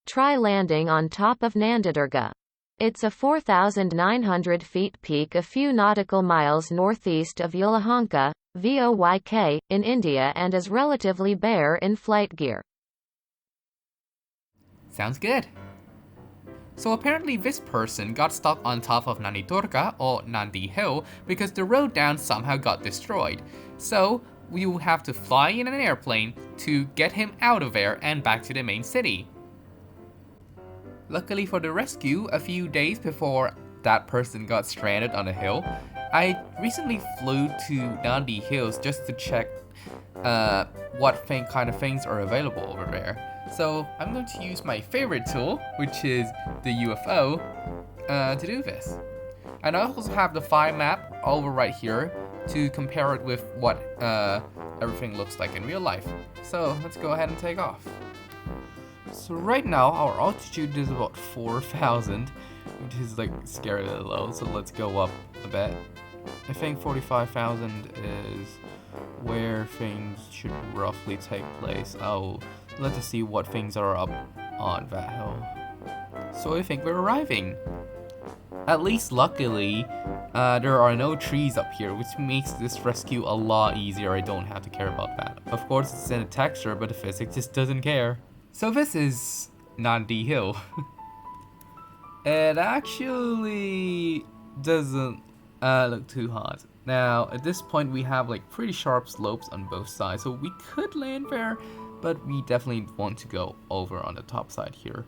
try landing on top of Nandidurga. It's a 4,900 feet peak a few nautical miles northeast of Yelahanka, VOYK, in India and is relatively bare in FlightGear. Sounds good. So apparently this person got stuck on top of Nandi Durga or Nandi Hill because the road down somehow got destroyed. So we will have to fly in an airplane to get him out of there and back to the main city. Luckily for the rescue, a few days before that person got stranded on a hill, I recently flew to Nandi Hills just to check what kind of things are available over there. So I'm going to use my favorite tool, which is the UFO, to do this. And I also have the file map over right here to compare it with what everything looks like in real life. So let's go ahead and take off. So right now our altitude is about 4,000, which is like scarily low, so let's go up a bit. I think 45,000 is where things should roughly take place. Oh, let's see what things are up on that hill. So I think we're arriving. At least luckily, there are no trees up here, which makes this rescue a lot easier. I don't have to care about that. Of course it's in a texture, but the physics just doesn't care. So this is Nandi Hill. It actually doesn't look too hard. Now at this point we have like pretty sharp slopes on both sides, so we could land there, but we definitely want to go over on the top side here.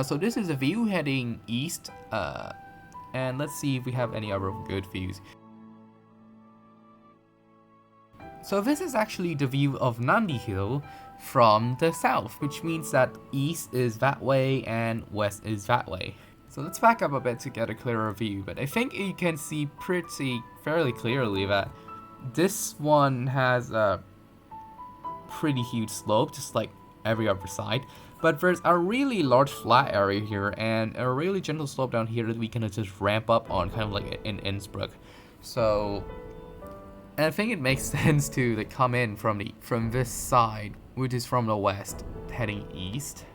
So this is a view heading east, and let's see if we have any other good views. So this is actually the view of Nandi Hill from the south, which means that east is that way and west is that way. So let's back up a bit to get a clearer view, but I think you can see fairly clearly that this one has a pretty huge slope, just like every other side. But there's a really large flat area here and a really gentle slope down here that we can just ramp up on, kind of like in Innsbruck. So, and I think it makes sense to like come in from this side, which is from the west, heading east,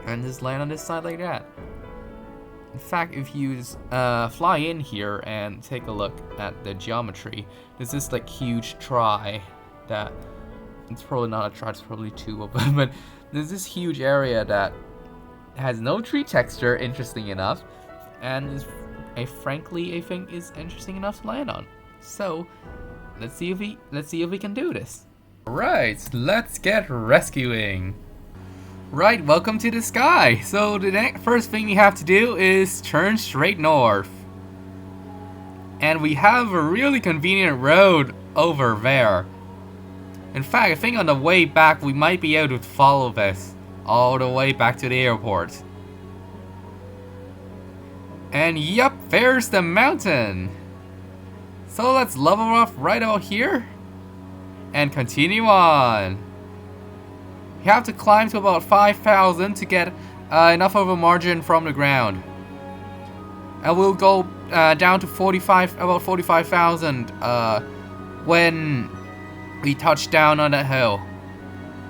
and just land on this side like that. In fact, if you just fly in here and take a look at the geometry, there's this like huge try that, it's probably not a try, it's probably two of them, but there's this huge area that has no tree texture, interesting enough, and is, frankly, I think is interesting enough to land on. So let's see if we can do this. Right, let's get rescuing. Right, welcome to the sky. So the first thing we have to do is turn straight north. And we have a really convenient road over there. In fact, I think on the way back we might be able to follow this all the way back to the airport. And yup, there's the mountain. So let's level off right out here and continue on. You have to climb to about 5,000 to get enough of a margin from the ground. And we'll go down to about 45,000 when we touch down on that hill.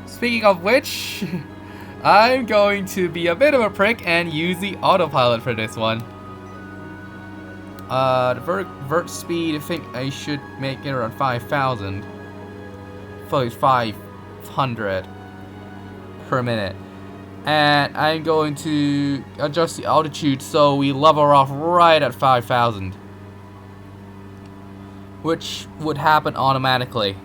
Speaking of which, I'm going to be a bit of a prick and use the autopilot for this one. The vert speed, I think I should make it around 5,000. 500 per minute. And I'm going to adjust the altitude so we level off right at 5,000. Which would happen automatically.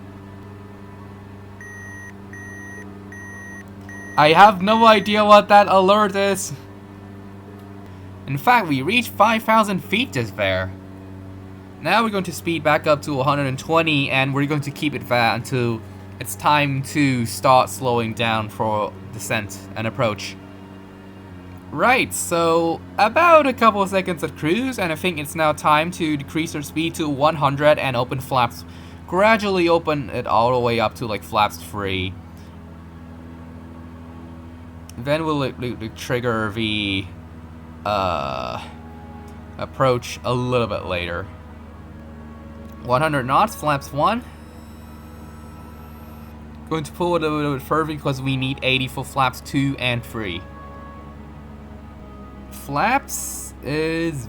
I have no idea what that alert is. In fact, we reached 5,000 feet just there. Now we're going to speed back up to 120 and we're going to keep it that until it's time to start slowing down for descent and approach. Right, so about a couple of seconds of cruise and I think it's now time to decrease our speed to 100 and open flaps. Gradually open it all the way up to like flaps 3. Then we'll trigger the approach a little bit later. 100 knots, flaps 1. Going to pull it a little bit further because we need 80 for flaps 2 and 3. flaps is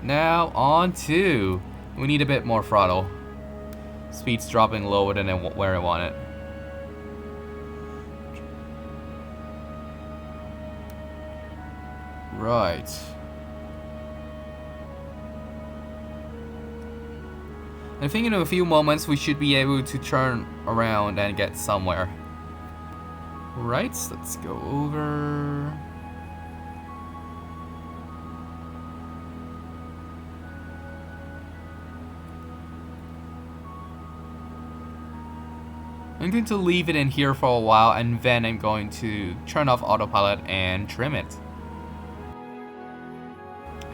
now on 2. We need a bit more throttle. Speed's dropping lower than where I want it. Right. I think in a few moments we should be able to turn around and get somewhere. Right, let's go over. I'm going to leave it in here for a while and then I'm going to turn off autopilot and trim it.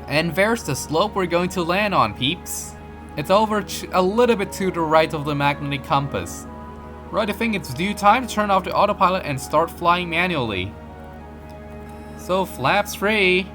And there's the slope we're going to land on, peeps. It's over a little bit to the right of the magnetic compass. Right, I think it's due time to turn off the autopilot and start flying manually. So flaps free.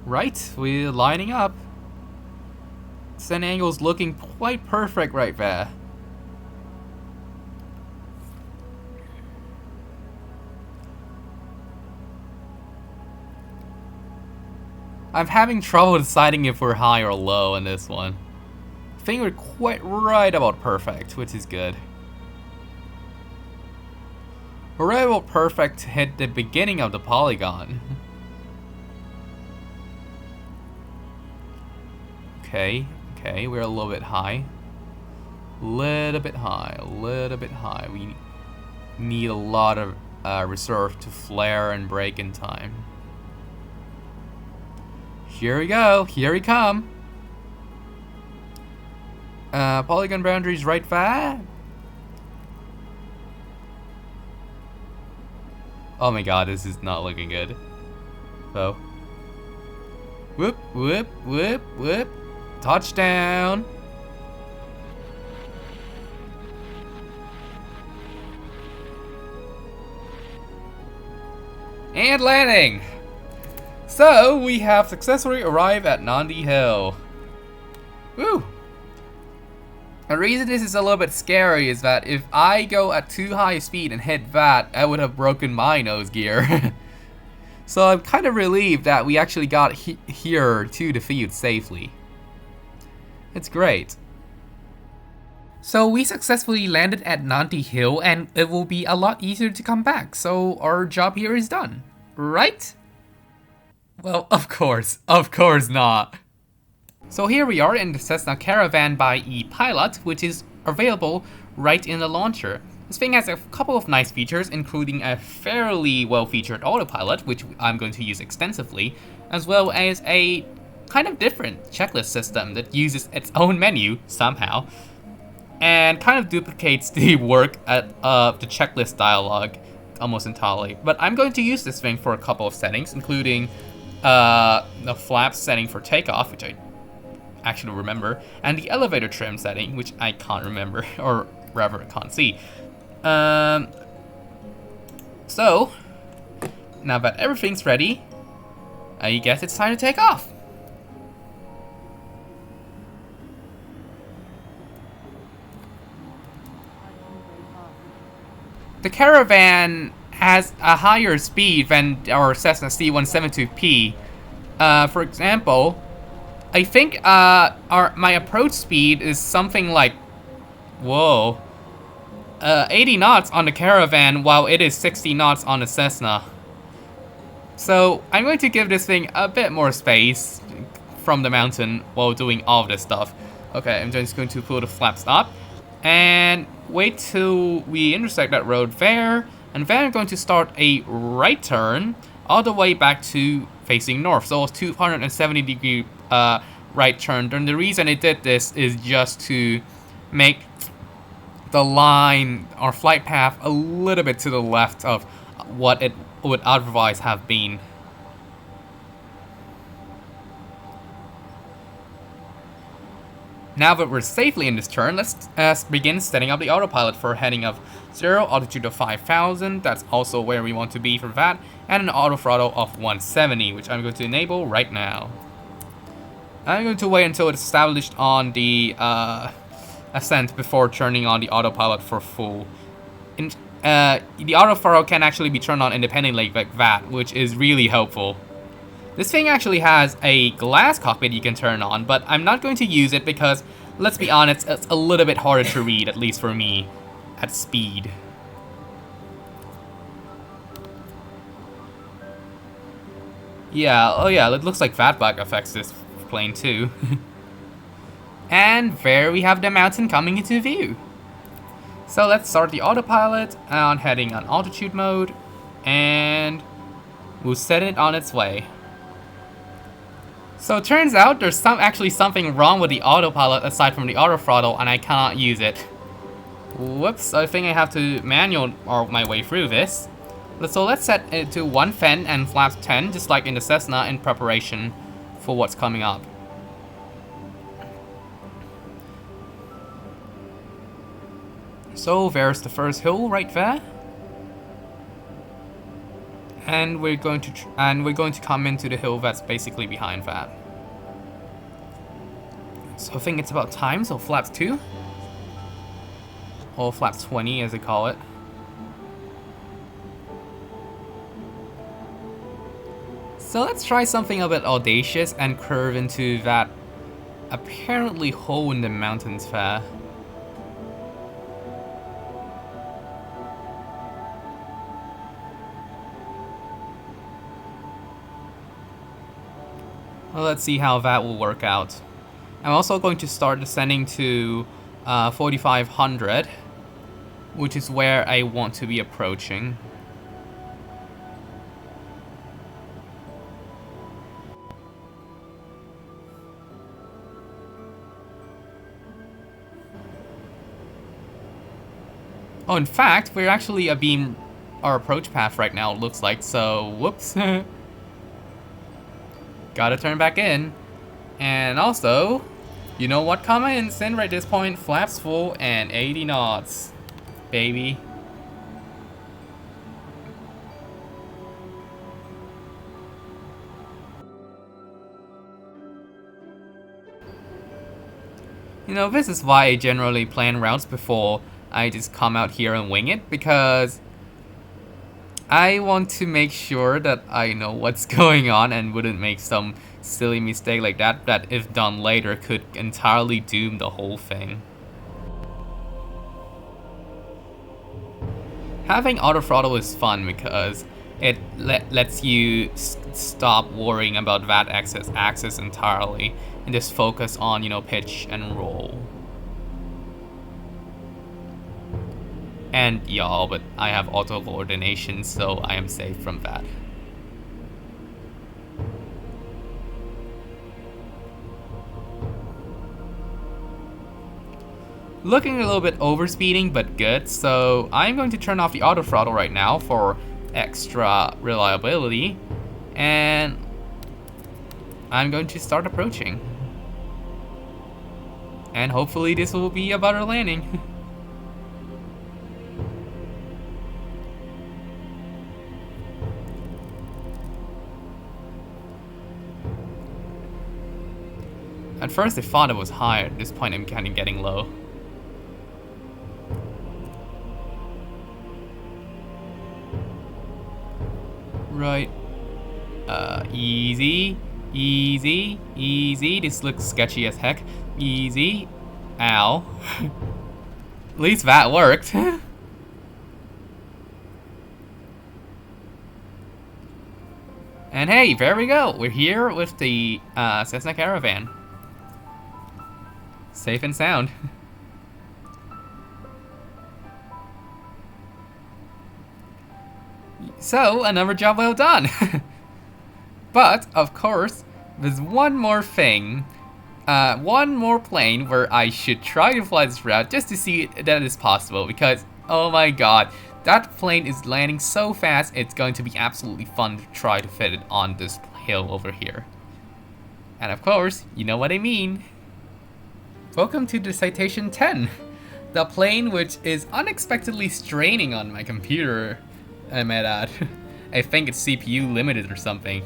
Right, we're lining up. Descent angle's looking quite perfect right there. I'm having trouble deciding if we're high or low in this one. I think we're quite right about perfect, which is good. We're right about perfect to hit the beginning of the polygon. Okay, we're a little bit high. Little bit high. We need a lot of reserve to flare and brake in time. Here we go, here we come. Polygon boundaries right there. Oh my god, this is not looking good. So. Whoop, whoop, whoop, whoop. Touchdown! And landing! So, we have successfully arrived at Nandi Hill. Woo! The reason this is a little bit scary is that if I go at too high a speed and hit that, I would have broken my nose gear. So I'm kind of relieved that we actually got here to the field safely. It's great. So we successfully landed at Nandi Hill and it will be a lot easier to come back, so our job here is done, right? Well, of course not. So here we are in the Cessna Caravan by ePilot, which is available right in the launcher. This thing has a couple of nice features, including a fairly well-featured autopilot, which I'm going to use extensively, as well as a kind of different checklist system that uses its own menu, somehow, and kind of duplicates the work of the checklist dialog almost entirely. But I'm going to use this thing for a couple of settings, including the flaps setting for takeoff, which I actually remember, and the elevator trim setting, which I can't remember, or rather can't see. So, now that everything's ready, I guess it's time to take off. The Caravan has a higher speed than our Cessna C172P. For example, I think my approach speed is something like, 80 knots on the Caravan, while it is 60 knots on the Cessna. So I'm going to give this thing a bit more space from the mountain while doing all of this stuff. Okay, I'm just going to pull the flaps up and wait till we intersect that road there, and then I'm going to start a right turn all the way back to facing north. So it's 270 degree right turn. And the reason I did this is just to make the line or flight path a little bit to the left of what it would otherwise have been. Now that we're safely in this turn, let's begin setting up the autopilot for heading of 0, altitude of 5,000, that's also where we want to be for that, and an auto throttle of 170, which I'm going to enable right now. I'm going to wait until it's established on the ascent before turning on the autopilot for full. The auto throttle can actually be turned on independently like that, which is really helpful. This thing actually has a glass cockpit you can turn on, but I'm not going to use it because, let's be honest, it's a little bit harder to read, at least for me, at speed. Yeah, oh yeah, it looks like fatback affects this plane too. And there we have the mountain coming into view. So let's start the autopilot on heading on altitude mode, and we'll set it on its way. So it turns out there's actually something wrong with the autopilot aside from the auto throttle, and I cannot use it. Whoops, I think I have to manual my way through this. So let's set it to 1 Fenn and flaps 10, just like in the Cessna, in preparation for what's coming up. So there's the first hill right there. And we're going to come into the hill that's basically behind that. So I think it's about time. So flaps 2, or flaps 20 as they call it. So let's try something a bit audacious and curve into that apparently hole in the mountains there. Well, let's see how that will work out. I'm also going to start descending to 4,500, which is where I want to be approaching. Oh, in fact, we're actually abeam our approach path right now, it looks like, so whoops. Gotta turn back in. And also, you know what comments in right at this point? Flaps full and 80 knots, baby. You know, this is why I generally plan routes before I just come out here and wing it, because I want to make sure that I know what's going on and wouldn't make some silly mistake like that if done later could entirely doom the whole thing. Having auto throttle is fun because it lets you stop worrying about that axis entirely and just focus on, you know, pitch and roll. And y'all, but I have auto coordination, so I am safe from that. Looking a little bit overspeeding, but good. So I'm going to turn off the auto throttle right now for extra reliability, and I'm going to start approaching. And hopefully this will be a better landing. At first I thought it was high, at this point I'm kind of getting low. Right. Easy, easy, easy. This looks sketchy as heck. Easy. Ow. At least that worked. And hey, there we go. We're here with the Cessna Caravan. Safe and sound. So, another job well done. But, of course, there's one more thing. One more plane where I should try to fly this route just to see that it's possible. Because, oh my god, that plane is landing so fast, it's going to be absolutely fun to try to fit it on this hill over here. And of course, you know what I mean. Welcome to the Citation 10, the plane which is unexpectedly straining on my computer, I might add. I think it's CPU limited or something.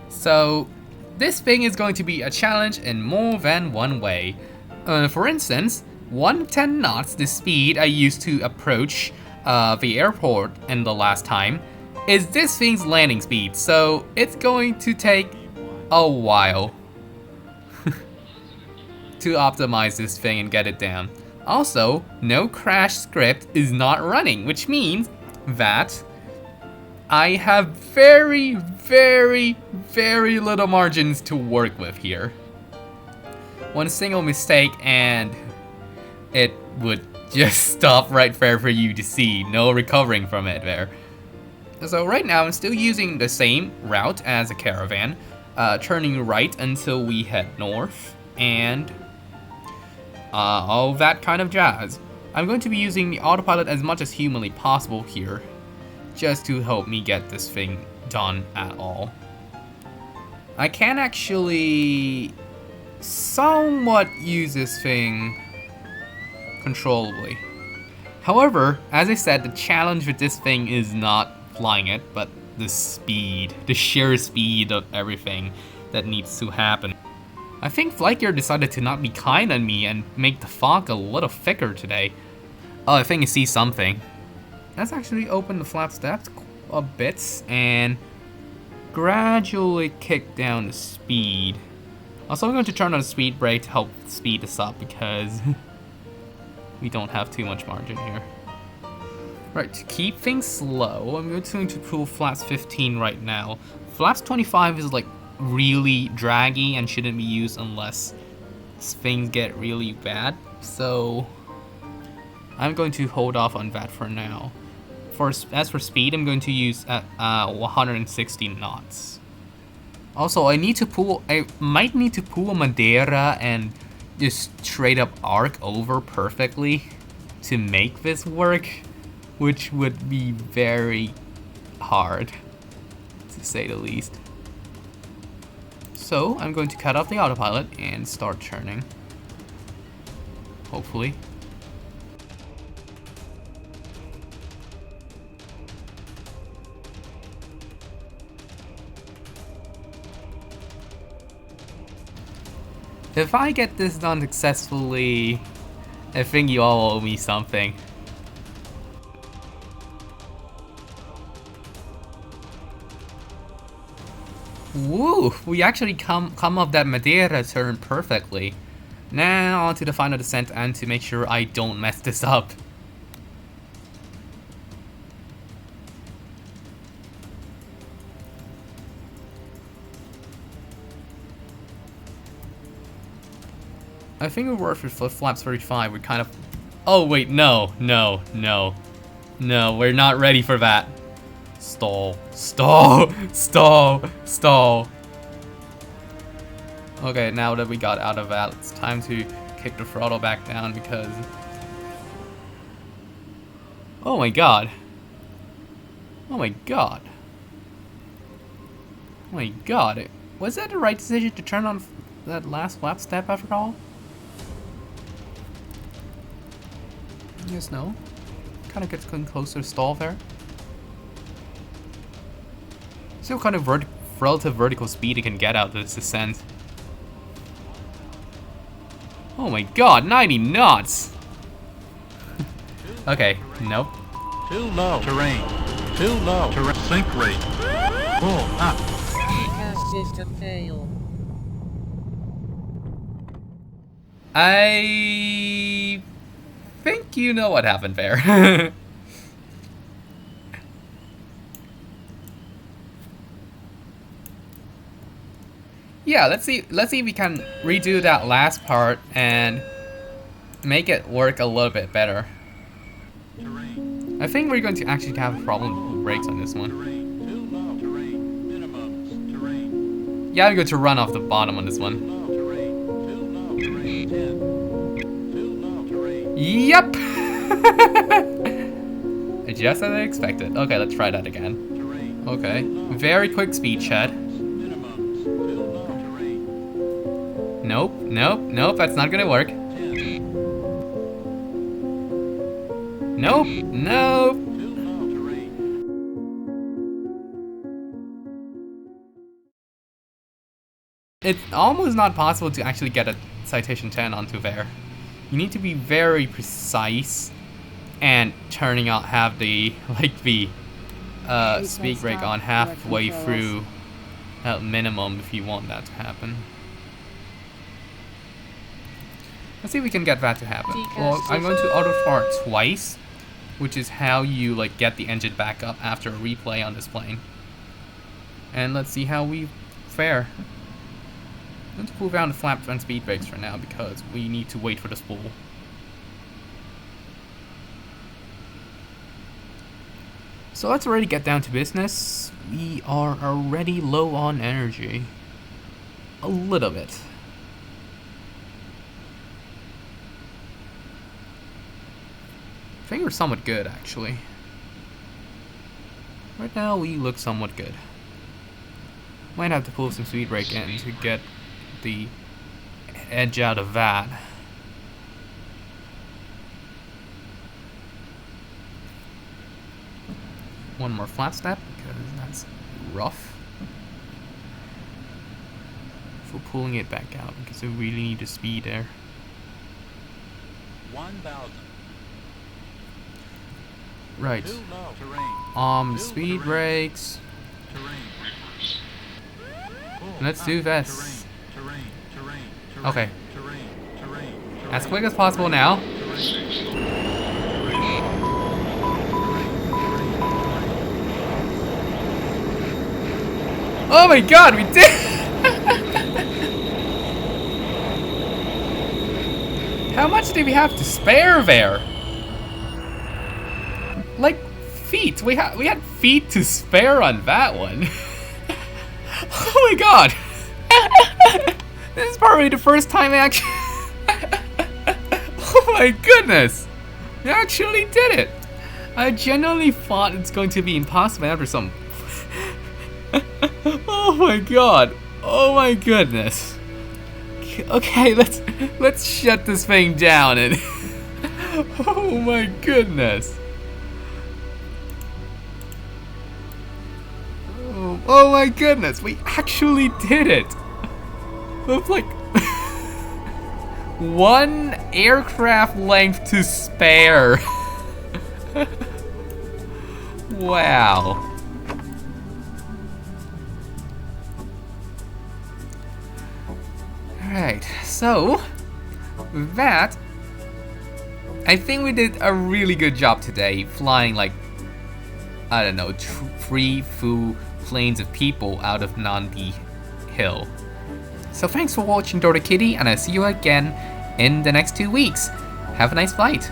So, this thing is going to be a challenge in more than one way. For instance, 110 knots, the speed I used to approach the airport in the last time, is this thing's landing speed, so it's going to take a while to optimize this thing and get it down. Also, no crash script is not running, which means that I have very, very, very little margins to work with here. One single mistake and it would just stop right there for you to see. No recovering from it there. So right now I'm still using the same route as a Caravan, turning right until we head north, and all that kind of jazz. I'm going to be using the autopilot as much as humanly possible here, just to help me get this thing done at all. I can actually somewhat use this thing controllably. However, as I said, the challenge with this thing is not flying it, but the speed, the sheer speed of everything that needs to happen. I think FlightGear decided to not be kind on me and make the fog a little thicker today. Oh, I think I see something. Let's actually open the flap steps a bit and gradually kick down the speed. Also, I'm going to turn on the speed brake to help speed this up because we don't have too much margin here. Right, to keep things slow, I'm going to pull flaps 15 right now. Flaps 25 is like really draggy and shouldn't be used unless things get really bad. So I'm going to hold off on that for now. As for speed, I'm going to use 160 knots. Also, I might need to pull a Madeira and just straight up arc over perfectly to make this work, which would be very hard, to say the least. So, I'm going to cut off the autopilot and start turning. Hopefully. If I get this done successfully, I think you all owe me something. Woo! We actually come off that Madeira turn perfectly. Now on to the final descent and to make sure I don't mess this up. I think we're worth with flaps 35. We're kind of... Oh wait, no, we're not ready for that. Stall. Okay, now that we got out of that, it's time to kick the throttle back down because... Oh my god. Was that the right decision to turn on that last flap step after all? Yes, no. Kind of gets closer to stall there. See what kind of relative vertical speed it can get out of this descent. Oh my god, 90 knots! Okay, nope. Too low. Terrain. Too low. Sink rate. Pull up. System fail. I think you know what happened there. Yeah, let's see if we can redo that last part and make it work a little bit better. I think we're going to actually have a problem with brakes on this one. Yeah, I'm going to run off the bottom on this one. Yep! Just as I expected. Okay, let's try that again. Okay, very quick speed shed. Nope, that's not gonna work. Nope, nope. Too low. Terrain. It's almost not possible to actually get a Citation 10 onto there. You need to be very precise and turning out have the speed brake on halfway through at minimum if you want that to happen. Let's see if we can get that to happen. Well, I'm going to auto fart twice, which is how you like get the engine back up after a replay on this plane. And let's see how we fare. I'm going to pull down the flaps and speed brakes for now because we need to wait for the spool. So let's already get down to business. We are already low on energy. A little bit. I think we're somewhat good actually. Right now we look somewhat good. Might have to pull some speed brake in to get the edge out of that. One more flat step because that's rough. For pulling it back out because we really need the speed there. 1,000. Right. Too low. Terrain. Speed brakes. Terrain. Let's do this. Terrain. Okay. Terrain. As quick as possible now. Oh my god, we did! How much do we have to spare there? Like feet. We had feet to spare on that one. Oh my god! This is probably the first time I actually. Oh my goodness! We actually did it! I genuinely thought it's going to be impossible after some. Oh my god! Oh my goodness! Okay, let's shut this thing down and. Oh my goodness! Oh my goodness, we actually did it! With like one aircraft length to spare. Wow. Alright, so with that, I think we did a really good job today flying like, I don't know, 3 full planes of people out of Nandi Hill. So thanks for watching Dora Kitty, and I'll see you again in the next 2 weeks. Have a nice flight.